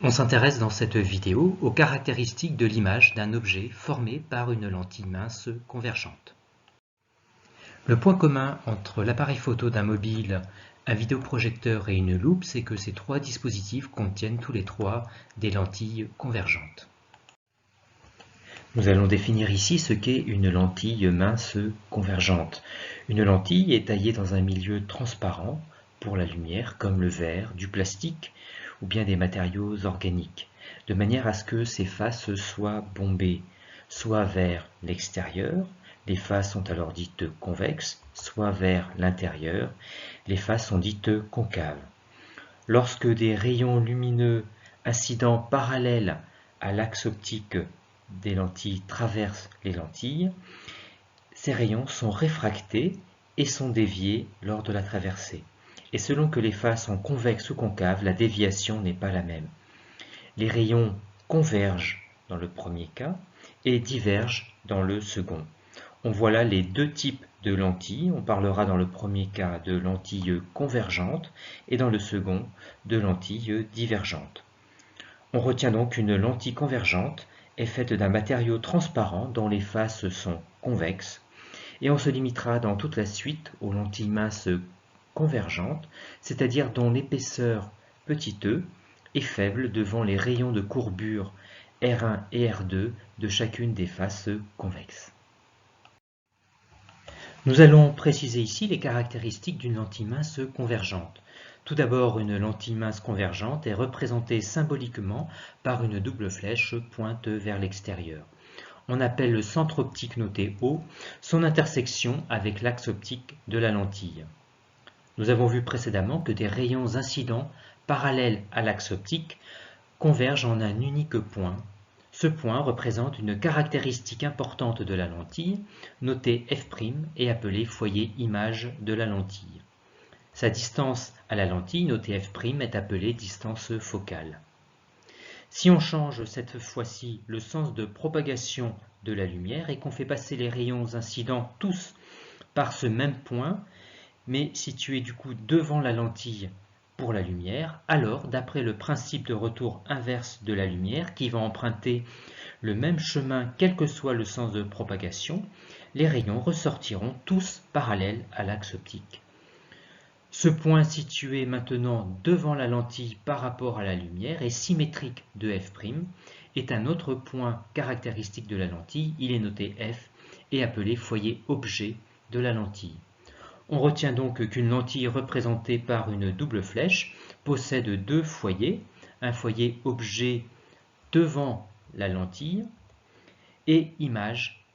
On s'intéresse dans cette vidéo aux caractéristiques de l'image d'un objet formé par une lentille mince convergente. Le point commun entre l'appareil photo d'un mobile, un vidéoprojecteur et une loupe, c'est que ces trois dispositifs contiennent tous les trois des lentilles convergentes. Nous allons définir ici ce qu'est une lentille mince convergente. Une lentille est taillée dans un milieu transparent pour la lumière, comme le verre, du plastique ou bien des matériaux organiques, de manière à ce que ses faces soient bombées, soit vers l'extérieur, les faces sont alors dites convexes, soit vers l'intérieur, les faces sont dites concaves. Lorsque des rayons lumineux incidents parallèles à l'axe optique des lentilles traversent les lentilles, ces rayons sont réfractés et sont déviés lors de la traversée. Et selon que les faces sont convexes ou concaves, la déviation n'est pas la même. Les rayons convergent dans le premier cas et divergent dans le second. On voit là les deux types de lentilles. On parlera dans le premier cas de lentilles convergentes et dans le second de lentilles divergentes. On retient donc qu'une lentille convergente est faite d'un matériau transparent dont les faces sont convexes et on se limitera dans toute la suite aux lentilles minces convergentes, c'est-à-dire dont l'épaisseur petit e est faible devant les rayons de courbure R1 et R2 de chacune des faces convexes. Nous allons préciser ici les caractéristiques d'une lentille mince convergente. Tout d'abord, une lentille mince convergente est représentée symboliquement par une double flèche pointe vers l'extérieur. On appelle le centre optique noté O son intersection avec l'axe optique de la lentille. Nous avons vu précédemment que des rayons incidents parallèles à l'axe optique convergent en un unique point. Ce point représente une caractéristique importante de la lentille, notée F' et appelée foyer image de la lentille. Sa distance à la lentille, notée F', est appelée distance focale. Si on change cette fois-ci le sens de propagation de la lumière et qu'on fait passer les rayons incidents tous par ce même point, mais situé du coup devant la lentille pour la lumière, alors d'après le principe de retour inverse de la lumière qui va emprunter le même chemin quel que soit le sens de propagation, les rayons ressortiront tous parallèles à l'axe optique. Ce point situé maintenant devant la lentille par rapport à la lumière est symétrique de F', est un autre point caractéristique de la lentille, il est noté F et appelé foyer objet de la lentille. On retient donc qu'une lentille représentée par une double flèche possède deux foyers, un foyer objet devant la lentille et image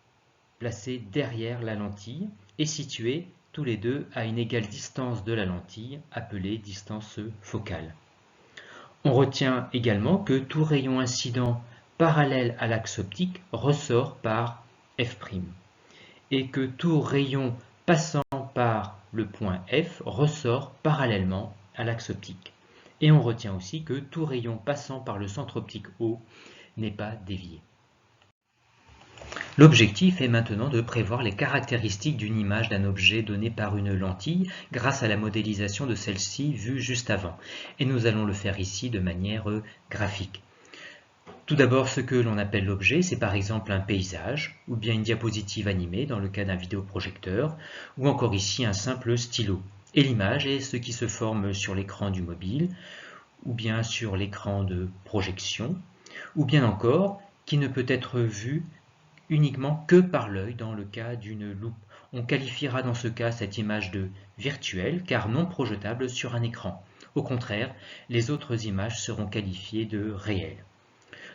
placée derrière la lentille et située tous les deux à une égale distance de la lentille, appelée distance focale. On retient également que tout rayon incident parallèle à l'axe optique ressort par F' et que tout rayon passant par le point F ressort parallèlement à l'axe optique. Et on retient aussi que tout rayon passant par le centre optique O n'est pas dévié. L'objectif est maintenant de prévoir les caractéristiques d'une image d'un objet donné par une lentille grâce à la modélisation de celle-ci vue juste avant. Et nous allons le faire ici de manière graphique. Tout d'abord, ce que l'on appelle l'objet, c'est par exemple un paysage, ou bien une diapositive animée dans le cas d'un vidéoprojecteur, ou encore ici un simple stylo. Et l'image est ce qui se forme sur l'écran du mobile, ou bien sur l'écran de projection, ou bien encore qui ne peut être vu uniquement que par l'œil dans le cas d'une loupe. On qualifiera dans ce cas cette image de virtuelle car non projetable sur un écran. Au contraire, les autres images seront qualifiées de réelles.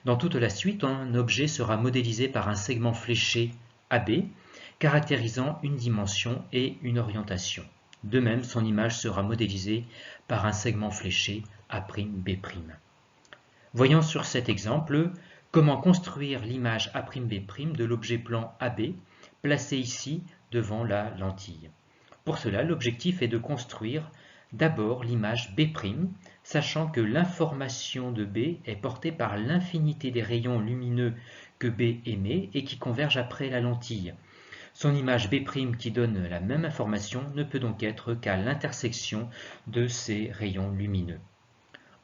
Dans toute la suite, un objet sera modélisé par un segment fléché AB, caractérisant une dimension et une orientation. De même, son image sera modélisée par un segment fléché A'B'. Voyons sur cet exemple comment construire l'image A'B' de l'objet plan AB, placé ici devant la lentille. Pour cela, l'objectif est de construire d'abord l'image B', sachant que l'information de B est portée par l'infinité des rayons lumineux que B émet et qui convergent après la lentille. Son image B' qui donne la même information ne peut donc être qu'à l'intersection de ces rayons lumineux.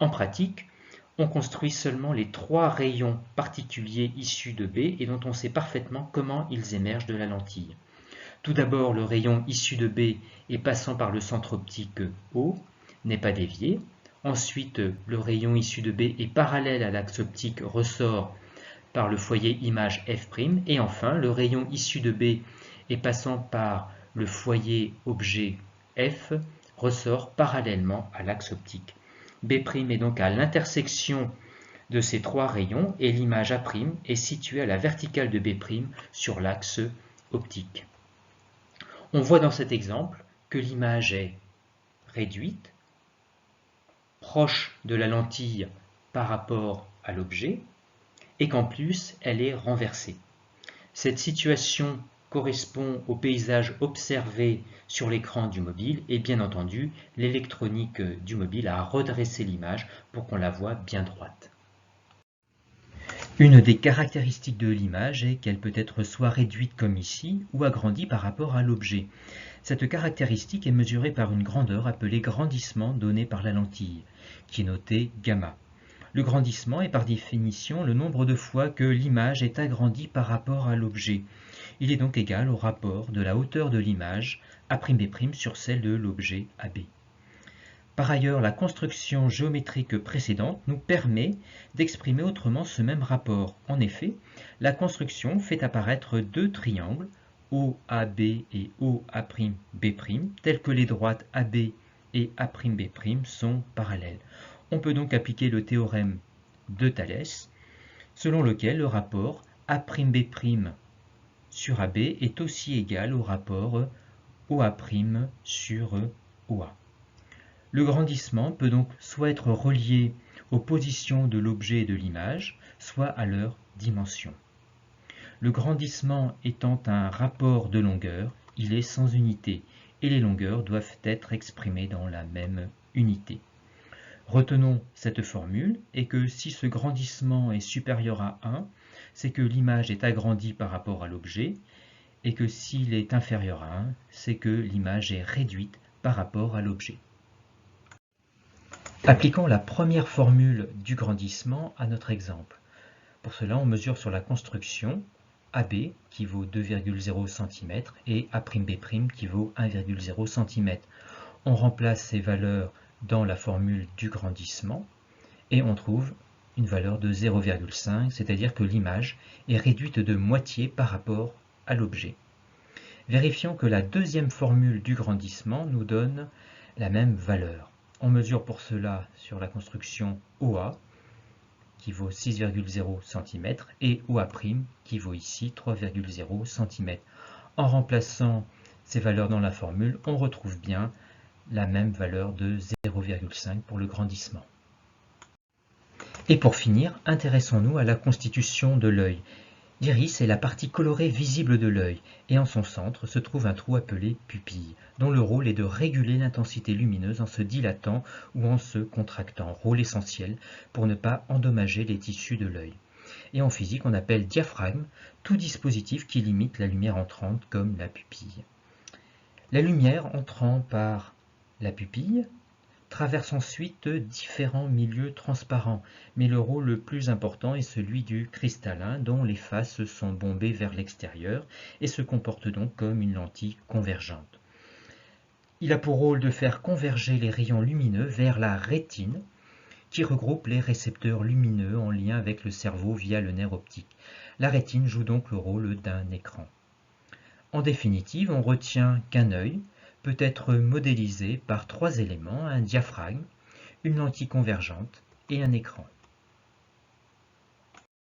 En pratique, on construit seulement les 3 rayons particuliers issus de B et dont on sait parfaitement comment ils émergent de la lentille. Tout d'abord, le rayon issu de B et passant par le centre optique O n'est pas dévié. Ensuite, le rayon issu de B est parallèle à l'axe optique ressort par le foyer image F'. Et enfin, le rayon issu de B et passant par le foyer objet F ressort parallèlement à l'axe optique. B' est donc à l'intersection de ces 3 rayons et l'image A' est située à la verticale de B' sur l'axe optique. On voit dans cet exemple que l'image est réduite, proche de la lentille par rapport à l'objet, et qu'en plus elle est renversée. Cette situation correspond au paysage observé sur l'écran du mobile et bien entendu l'électronique du mobile a redressé l'image pour qu'on la voie bien droite. Une des caractéristiques de l'image est qu'elle peut être soit réduite comme ici ou agrandie par rapport à l'objet. Cette caractéristique est mesurée par une grandeur appelée grandissement donnée par la lentille, qui est notée gamma. Le grandissement est par définition le nombre de fois que l'image est agrandie par rapport à l'objet. Il est donc égal au rapport de la hauteur de l'image A'B' sur celle de l'objet AB. Par ailleurs, la construction géométrique précédente nous permet d'exprimer autrement ce même rapport. En effet, la construction fait apparaître 2 triangles, OAB et OA'B', tels que les droites AB et A'B' sont parallèles. On peut donc appliquer le théorème de Thalès, selon lequel le rapport A'B' sur AB est aussi égal au rapport OA' sur OA. Le grandissement peut donc soit être relié aux positions de l'objet et de l'image, soit à leur dimension. Le grandissement étant un rapport de longueur, il est sans unité, et les longueurs doivent être exprimées dans la même unité. Retenons cette formule, et que si ce grandissement est supérieur à 1, c'est que l'image est agrandie par rapport à l'objet, et que s'il est inférieur à 1, c'est que l'image est réduite par rapport à l'objet. Appliquons la première formule du grandissement à notre exemple. Pour cela, on mesure sur la construction AB qui vaut 2,0 cm et A'B' qui vaut 1,0 cm. On remplace ces valeurs dans la formule du grandissement et on trouve une valeur de 0,5, c'est-à-dire que l'image est réduite de moitié par rapport à l'objet. Vérifions que la deuxième formule du grandissement nous donne la même valeur. On mesure pour cela sur la construction OA qui vaut 6,0 cm et OA' qui vaut ici 3,0 cm. En remplaçant ces valeurs dans la formule, on retrouve bien la même valeur de 0,5 pour le grandissement. Et pour finir, intéressons-nous à la constitution de l'œil. L'iris est la partie colorée visible de l'œil, et en son centre se trouve un trou appelé pupille, dont le rôle est de réguler l'intensité lumineuse en se dilatant ou en se contractant, rôle essentiel pour ne pas endommager les tissus de l'œil. Et en physique, on appelle diaphragme tout dispositif qui limite la lumière entrante, comme la pupille. La lumière entrant par la pupille traverse ensuite différents milieux transparents, mais le rôle le plus important est celui du cristallin dont les faces sont bombées vers l'extérieur et se comporte donc comme une lentille convergente. Il a pour rôle de faire converger les rayons lumineux vers la rétine qui regroupe les récepteurs lumineux en lien avec le cerveau via le nerf optique. La rétine joue donc le rôle d'un écran. En définitive, on retient qu'un œil peut être modélisé par 3 éléments, un diaphragme, une lentille convergente et un écran.